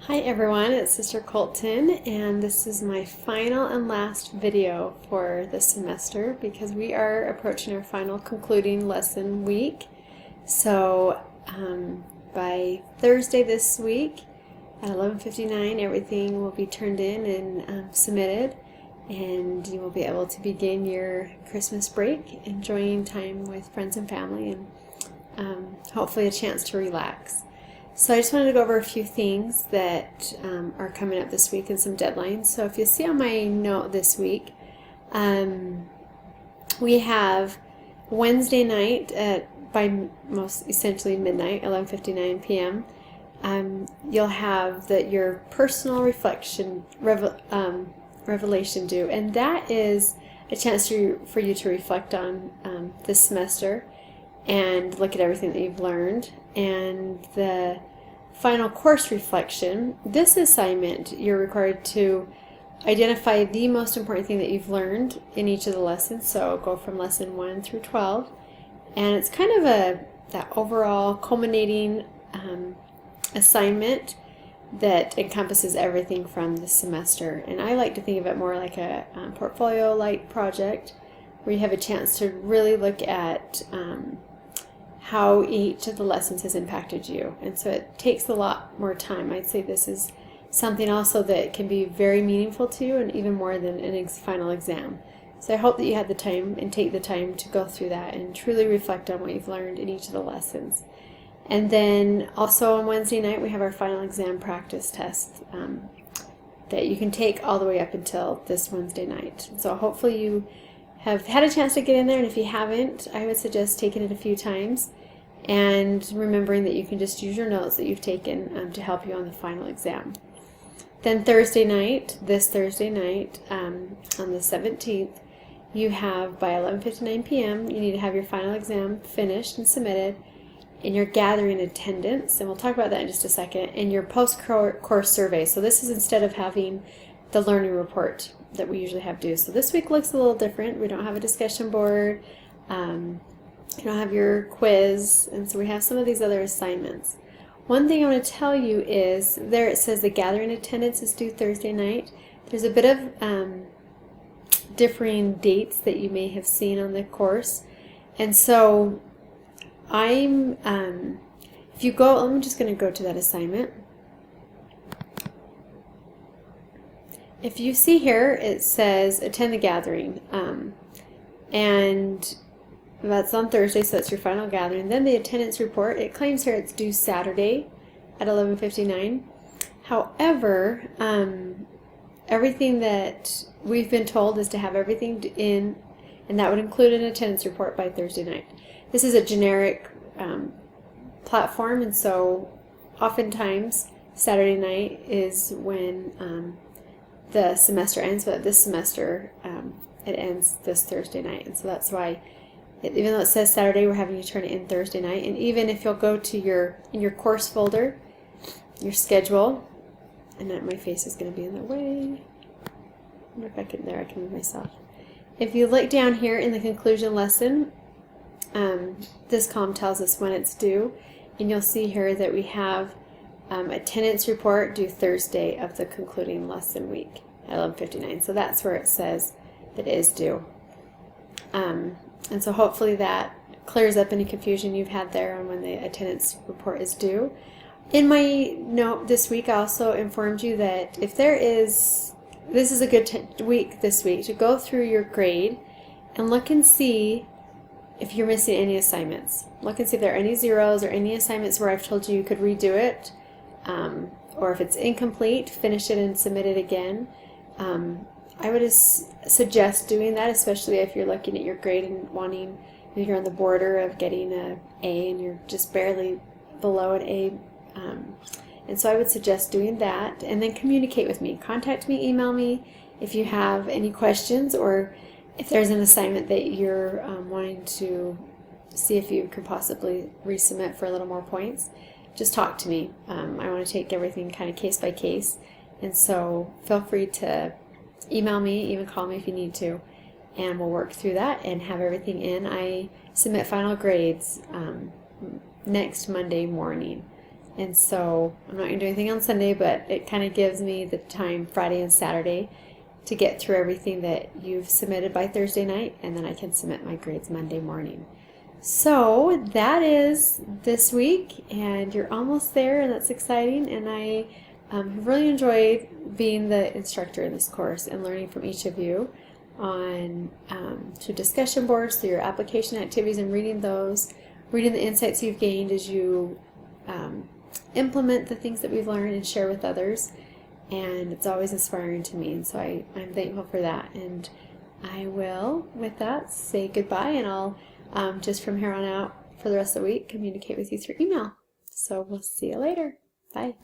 Hi everyone, it's Sister Colton, and this is my final and last video for this semester because we are approaching our final concluding lesson week. So by Thursday this week at 11:59 everything will be turned in and submitted, and you will be able to begin your Christmas break enjoying time with friends and family and hopefully a chance to relax. So I just wanted to go over a few things that are coming up this week and some deadlines. So if you see on my note this week, we have Wednesday night by most essentially midnight, 11:59 p.m. You'll have your personal reflection revelation due, and that is a chance for you to reflect on this semester and look at everything that you've learned. And the final course reflection, this assignment, you're required to identify the most important thing that you've learned in each of the lessons. So go from lesson 1 through 12, and it's kind of that overall culminating assignment that encompasses everything from the semester. And I like to think of it more like a portfolio-like project where you have a chance to really look at how each of the lessons has impacted you. And so it takes a lot more time. I'd say this is something also that can be very meaningful to you, and even more than an final exam. So I hope that you had the time and take the time to go through that and truly reflect on what you've learned in each of the lessons. And then also on Wednesday night we have our final exam practice test that you can take all the way up until this Wednesday night. So hopefully you have had a chance to get in there, and if you haven't, I would suggest taking it a few times and remembering that you can just use your notes that you've taken to help you on the final exam. Then Thursday night, this Thursday night, on the 17th, you have by 11:59 p.m. you need to have your final exam finished and submitted, and you're gathering attendance, and we'll talk about that in just a second, and your post-course survey. So this is instead of having the learning report that we usually have due. So this week looks a little different. We don't have a discussion board. You don't have your quiz, and so we have some of these other assignments. One thing I want to tell you is there it says the gathering attendance is due Thursday night. There's a bit of differing dates that you may have seen on the course, and so I'm if you go, I'm just going to go to that assignment. If you see here, it says attend the gathering, and that's on Thursday, so it's your final gathering. Then the attendance report, it claims here it's due Saturday at 11:59. However, everything that we've been told is to have everything in, and that would include an attendance report by Thursday night. This is a generic platform, and so oftentimes Saturday night is when the semester ends, but this semester it ends this Thursday night, and so that's why even though it says Saturday, we're having you turn it in Thursday night. And even if you'll go to in your course folder, your schedule, and that my face is going to be in the way. I wonder if I can move myself. If you look down here in the conclusion lesson, this column tells us when it's due, and you'll see here that we have attendance report due Thursday of the concluding lesson week at 11:59. So that's where it says that it is due. And so hopefully that clears up any confusion you've had there on when the attendance report is due. In my note this week, I also informed you that if this is a good week this week to go through your grade and look and see if you're missing any assignments. Look and see if there are any zeros or any assignments where I've told you could redo it, or if it's incomplete, finish it and submit it again. I would suggest doing that, especially if you're looking at your grade and wanting, you're on the border of getting an A and you're just barely below an A. And so I would suggest doing that, and then communicate with me. Contact me, email me if you have any questions, or if there's an assignment that you're wanting to see if you could possibly resubmit for a little more points. Just talk to me. I want to take everything kind of case by case, and so feel free to email me, even call me if you need to, and we'll work through that and have everything in. I submit final grades next Monday morning. And so I'm not going to do anything on Sunday, but it kind of gives me the time Friday and Saturday to get through everything that you've submitted by Thursday night, and then I can submit my grades Monday morning. So that is this week, and you're almost there, and that's exciting. And I have really enjoyed being the instructor in this course and learning from each of you on through discussion boards, through your application activities, and reading those, reading the insights you've gained as you implement the things that we've learned and share with others. And it's always inspiring to me, and so I'm thankful for that. And I will, with that, say goodbye, and I'll just from here on out for the rest of the week communicate with you through email. So we'll see you later. Bye.